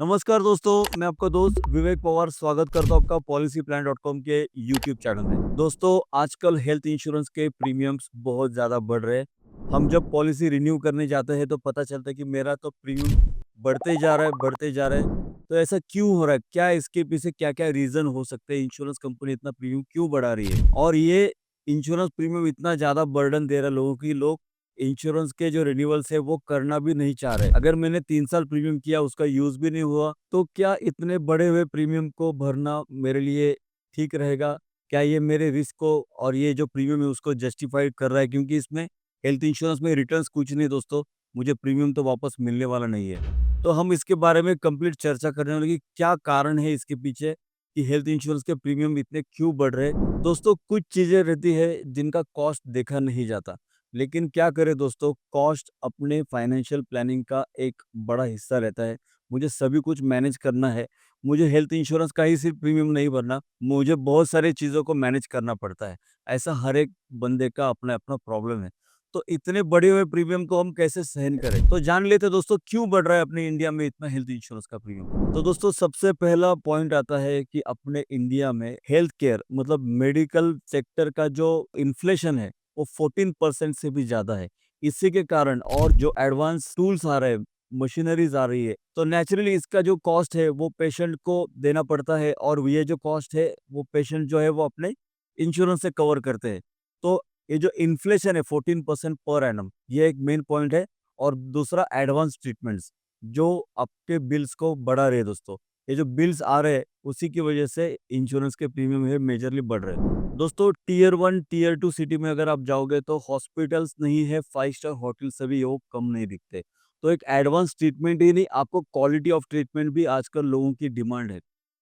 नमस्कार दोस्तों, मैं आपका दोस्त विवेक पवार स्वागत करता हूँ आपका policyplan.com के यूट्यूब चैनल में। दोस्तों, आजकल हेल्थ इंश्योरेंस के प्रीमियम्स बहुत ज़्यादा बढ़ रहे हैं। हम जब पॉलिसी रिन्यू करने जाते हैं तो पता चलता है कि मेरा तो प्रीमियम बढ़ते जा रहा है, बढ़ते जा रहा है। तो ऐसा क्यों हो रहा है? क्या इसके पीछे क्या-क्या रीज़न हो सकते हैं? इंश्योरेंस कंपनी इतना प्रीमियम क्यों बढ़ा रही है? और ये इंश्योरेंस प्रीमियम इतना ज़्यादा बर्डन दे रहा है लोगों की, लोग इंश्योरेंस के जो रिन्यूअल्स है वो करना भी नहीं चाह रहे। अगर मैंने 3 साल प्रीमियम किया उसका यूज़ भी नहीं हुआ, तो क्या इतने बढ़े हुए प्रीमियम को भरना मेरे लिए ठीक रहेगा? क्या ये मेरे रिस्क को और ये जो प्रीमियम है उसको जस्टिफाइड कर रहा है? क्योंकि इसमें हेल्थ इंश्योरेंस में रिटर्न्स कुछ नहीं दोस्तों, मुझे प्रीमियम तो वापस मिलने वाला नहीं है। तो हम इसके बारे में कंप्लीट चर्चा करने वाले कि क्या कारण है इसके पीछे कि हेल्थ इंश्योरेंस के प्रीमियम इतने क्यों बढ़ रहे हैं? दोस्तों, कुछ चीज़ें रहती है जिनका कॉस्ट देखा नहीं जाता। लेकिन क्या करें दोस्तों, कॉस्ट अपने फाइनेंशियल प्लानिंग का एक बड़ा हिस्सा रहता है। मुझे सभी कुछ मैनेज करना है। मुझे हेल्थ इंश्योरेंस का ही सिर्फ प्रीमियम नहीं भरना, मुझे बहुत सारी चीज़ों को मैनेज करना पड़ता है। ऐसा हर एक बंदे का अपना-अपना प्रॉब्लम है। तो इतने बढ़े हुए प्रीमियम को हम कैसे सहन करें? तो जान लेते हैं दोस्तों क्यों बढ़ रहा है अपने इंडिया में इतना हेल्थ इंश्योरेंस का प्रीमियम। तो दोस्तों सबसे पहला पॉइंट आता है कि अपने इंडिया में हेल्थ केयर मतलब मेडिकल सेक्टर का जो इन्फ्लेशन है वो 14% से भी ज़्यादा है। इसी के कारण और जो एडवांस टूल्स आ रहे हैं, मशीनरीज़ आ रही है, तो नेचुरली इसका जो कॉस्ट है वो पेशेंट को देना पड़ता है और ये जो कॉस्ट है वो पेशेंट जो है वो अपने इंश्योरेंस से कवर करते हैं। तो ये जो इन्फ्लेशन है 14% पर एनम ये एक मेन पॉइंट है और दूसरा एडवांस ट्रीटमेंट्स जो आपके बिल्स को बढ़ा रहे हैं दोस्तों। ये जो बिल्स आ रहे हैं उसी की वजह से इंश्योरेंस के प्रीमियम है मेजरली बढ़ रहे हैं। दोस्तों टियर 1, टियर 2 सिटी में अगर आप जाओगे तो हॉस्पिटल्स नहीं है, 5 स्टार होटल से भी वो कम नहीं दिखते। तो एक एडवांस ट्रीटमेंट ही नहीं, आपको क्वालिटी ऑफ ट्रीटमेंट भी आजकल लोगों की डिमांड है।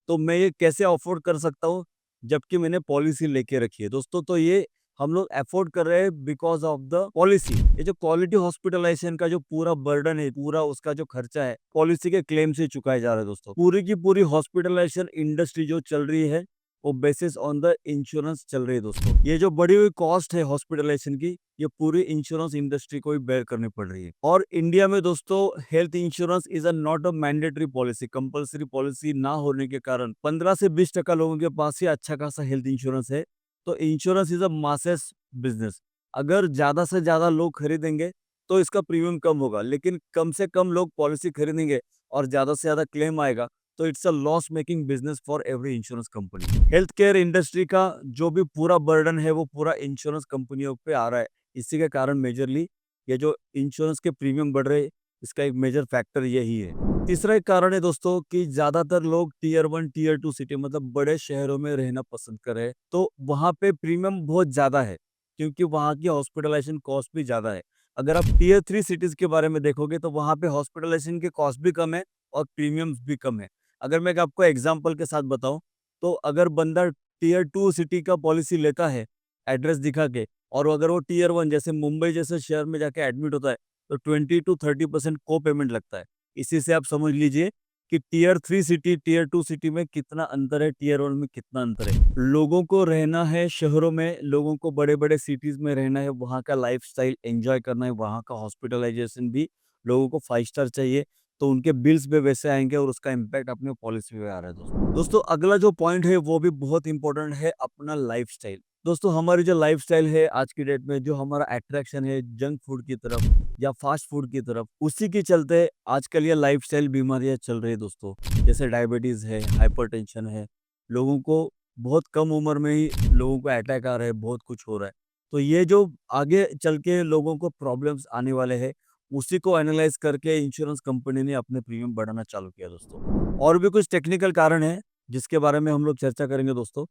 तो मैं ये कैसे अफ़ोर्ड कर सकता हूँ, जबकि मैंने पॉलिसी लेके रखी है दोस्तों, तो ये हम लोग अफ़ोर्ड कर रहे हैं बिकॉज़ ऑफ द पॉलिसी। ये जो क्वालिटी हॉस्पिटलाइज़ेशन का जो पूरा बर्डन है, पूरा उसका जो खर्चा है, पॉलिसी के क्लेम से चुकाया जा रहा है दोस्तों। पूरी की पूरी हॉस्पिटलाइज़ेशन इंडस्ट्री जो चल रही है वो बेसिस ऑन द इंश्योरेंस चल रही है दोस्तों। ये जो बढ़ी हुई कॉस्ट है हॉस्पिटलाइजेशन की, ये पूरी इंश्योरेंस इंडस्ट्री को ही बेयर करनी पड़ रही है। और इंडिया में दोस्तों health insurance is a not a mandatory policy, compulsory policy ना होने के कारण 15 से 20% लोगों के पास ही अच्छा खासा हेल्थ इंश्योरेंस है। तो insurance is a masses business. अगर ज़्यादा से ज़्यादा लोग खरीदेंगे, तो इसका प्रीमियम कम होगा, लेकिन कम से कम लोग पॉलिसी खरीदेंगे और ज़्यादा से ज़्यादा क्लेम आएगा, तो it's a loss making business for every insurance company. Health care industry का जो भी पूरा बर्डन है वो पूरा इंश्योरेंस कंपनियों पे आ रहा है। इसी के कारण मेजरली ये जो इंश्योरेंस के प्रीमियम बढ़ रहे हैं, इसका एक मेजर फैक्टर यही है। तीसरा एक कारण है दोस्तों कि ज़्यादातर लोग टियर 1, टियर 2 सिटी मतलब बड़े शहरों में रहना पसंद कर रहे हैं, तो वहाँ पे प्रीमियम बहुत ज़्यादा है, क्योंकि वहाँ की हॉस्पिटलाइजेशन कॉस्ट भी ज़्यादा है। अगर आप टियर 3 सिटीज़ के बारे में देखोगे तो वहाँ पे हॉस्पिटलाइजेशन के कॉस्ट भी कम है और प्रीमियम्स भी कम है। अगर मैं आपको एग्ज़ाम्पल के साथ बताऊँ, तो अगर बंदा टियर 2 सिटी का पॉलिसी लेता है, एड्रेस दिखा के और अगर वो टियर 1 जैसे मुंबई जैसे शहर में जाके एडमिट होता है, तो 20 टू 30% को-पेमेंट लगता है। इसी से आप समझ लीजिए कि टियर 3 सिटी, टियर 2 सिटी में कितना अंतर है, टियर 1 में कितना अंतर है। लोगों को रहना है शहरों में, लोगों को बड़े-बड़े सिटीज़ में रहना है, वहाँ का लाइफ़स्टाइल एन्जॉय करना है, वहाँ का हॉस्पिटलाइज़ेशन भी लोगों को 5 स्टार चाहिए। तो उनके बिल्स भी वैसे आएँगे और उसका इम्पैक्ट अपने पॉलिसी पे आ रहा है दोस्तों। दोस्तों अगला जो पॉइंट है वो भी बहुत इम्पोर्टेंट है अपना लाइफ़स्टाइल। दोस्तों हमारी जो लाइफ़स्टाइल है आज की डेट में जो हमारा अट्रैक्शन है जंक फूड की तरफ या फ़ास्ट फूड की तरफ, उसी के चलते आजकल ये लाइफ़स्टाइल बीमारियाँ चल रही है दोस्तों। जैसे डायबिटीज़ है, हाइपरटेंशन है, लोगों को बहुत कम उम्र में ही लोगों को अटैक आ रहा है, बहुत कुछ हो रहा है। तो ये जो आगे चल के लोगों को प्रॉब्लम्स आने वाले हैं उसी को एनालाइज़ करके इंश्योरेंस कंपनी ने अपने प्रीमियम बढ़ाना चालू किया दोस्तों। और भी कुछ टेक्निकल कारण हैं, जिसके बारे में हम लोग चर्चा करेंगे दोस्तों।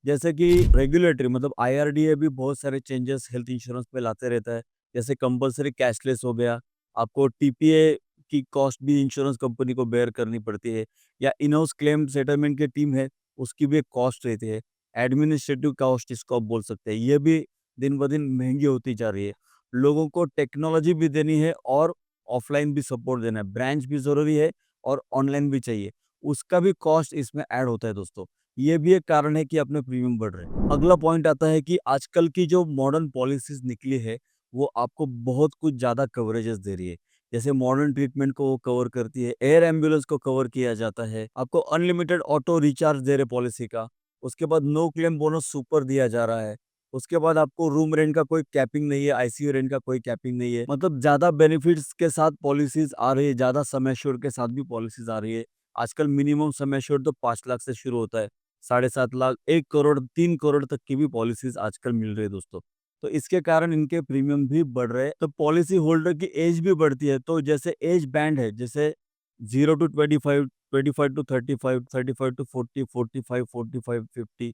जैसे कि रेगुलेटरी मतलब आईआरडीए भी बहुत सारे चेंजेस हेल्थ इंश्योरेंस पे लाते रहता है। जैसे कंपल्सरी कैशलेस हो गया, आपको टीपीए की कॉस्ट भी इंश्योरेंस कंपनी को बेयर करनी पड़ती है या इन हाउस क्लेम सेटलमेंट की टीम है, उसकी भी एक कॉस्ट रहती है। एडमिनिस्ट्रेटिव कॉस्ट इसको आप बोल सकते हैं, ये भी दिन-ब-दिन महँगी होती जा रही है। लोगों को टेक्नोलॉजी भी देनी है और ऑफलाइन भी सपोर्ट देना है। ब्रांच भी ज़रूरी है और ऑनलाइन भी चाहिए। उसका भी कॉस्ट इसमें ऐड होता है दोस्तों। ये भी एक कारण है कि अपने प्रीमियम बढ़ रहे हैं। अगला पॉइंट आता है कि आजकल की जो मॉडर्न पॉलिसीज़ निकली है, वो आपको बहुत कुछ ज़्यादा कवरेजेस दे रही है। जैसे मॉडर्न ट्रीटमेंट को वो कवर करती है, एयर एम्बुलेंस को कवर किया जाता है, आपको अनलिमिटेड ऑटो रिचार्ज दे रहे पॉलिसी का, उसके बाद नो क्लेम बोनस सुपर दिया जा रहा है, उसके बाद आपको रूम रेंट का कोई कैपिंग नहीं है, आईसीयू रेंट का कोई कैपिंग नहीं है, मतलब ज्यादा बेनिफिट्स के साथ पॉलिसीज आ रही है, ज्यादा सम एश्योर्ड के साथ भी पॉलिसीज आ रही है। आजकल मिनिमम सम एश्योर्ड तो 5 लाख से शुरू होता है, 7.5 लाख, 1 करोड़, 3 करोड़ तक की भी पॉलिसीज आजकल मिल रही है दोस्तों। तो इसके कारण इनके प्रीमियम भी बढ़ रहे हैं, तो पॉलिसी होल्डर की एज भी बढ़ती है। तो जैसे एज बैंड है, जैसे 0 to 25, 25 to 35, 35 to 40, 45, 45, 50,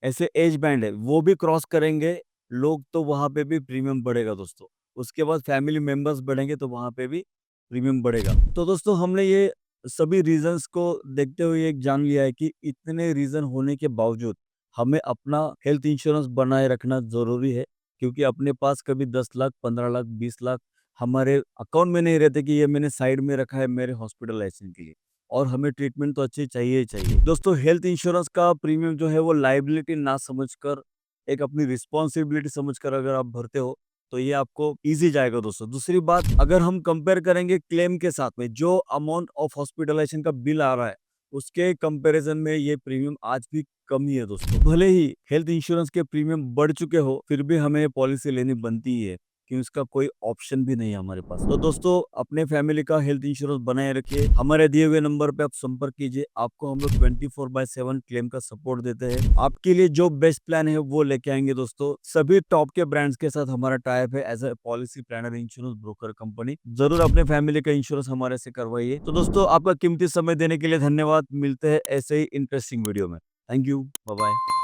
ऐसे एज बैंड है, वो भी क्रॉस करेंगे लोग तो वहां पे भी प्रीमियम बढ़ेगा दोस्तों। उसके बाद फैमिली मेंबर्स बढ़ेंगे तो वहां पे भी प्रीमियम बढ़ेगा। तो दोस्तों हमने ये सभी रीजंस को देखते हुए एक जान लिया है कि इतने रीजन होने के बावजूद हमें अपना हेल्थ इंश्योरेंस बनाए रखना जरूरी है, क्योंकि अपने पास कभी 10 लाख, 15 लाख, 20 लाख हमारे अकाउंट में नहीं रहते कि ये मैंने साइड में रखा है मेरे हॉस्पिटलाइजेशन के लिए, और हमें ट्रीटमेंट तो अच्छी चाहिए ही चाहिए। दोस्तों हेल्थ इंश्योरेंस का प्रीमियम जो है वो लाइबिलिटी ना समझकर, एक अपनी रिस्पॉन्सिबिलिटी समझकर अगर आप भरते हो तो ये आपको इजी जाएगा दोस्तों। दूसरी बात, अगर हम कंपेयर करेंगे क्लेम के साथ में, जो अमाउंट ऑफ हॉस्पिटलाइजेशन का बिल आ रहा है उसके कंपैरिजन में ये प्रीमियम आज भी कम ही है दोस्तों। भले ही हेल्थ इंश्योरेंस के प्रीमियम बढ़ चुके हो, फिर भी हमें पॉलिसी लेनी बनती ही है, कि उसका कोई ऑप्शन भी नहीं है हमारे पास। तो दोस्तों अपने फैमिली का हेल्थ इंश्योरेंस बनाए रखिए, हमारे दिए हुए नंबर पे आप संपर्क कीजिए, आपको हम लोग 24/7 क्लेम का सपोर्ट देते हैं, आपके लिए जो बेस्ट प्लान है वो लेके आएंगे दोस्तों। सभी टॉप के ब्रांड्स के साथ हमारा टाइप है as a policy planner insurance broker company. जरूर अपने फैमिली का इंश्योरेंस हमारे से करवाइए। तो दोस्तों आपका कीमती समय देने के लिए धन्यवाद, मिलते हैं ऐसे ही इंटरेस्टिंग वीडियो में। Thank you, bye bye.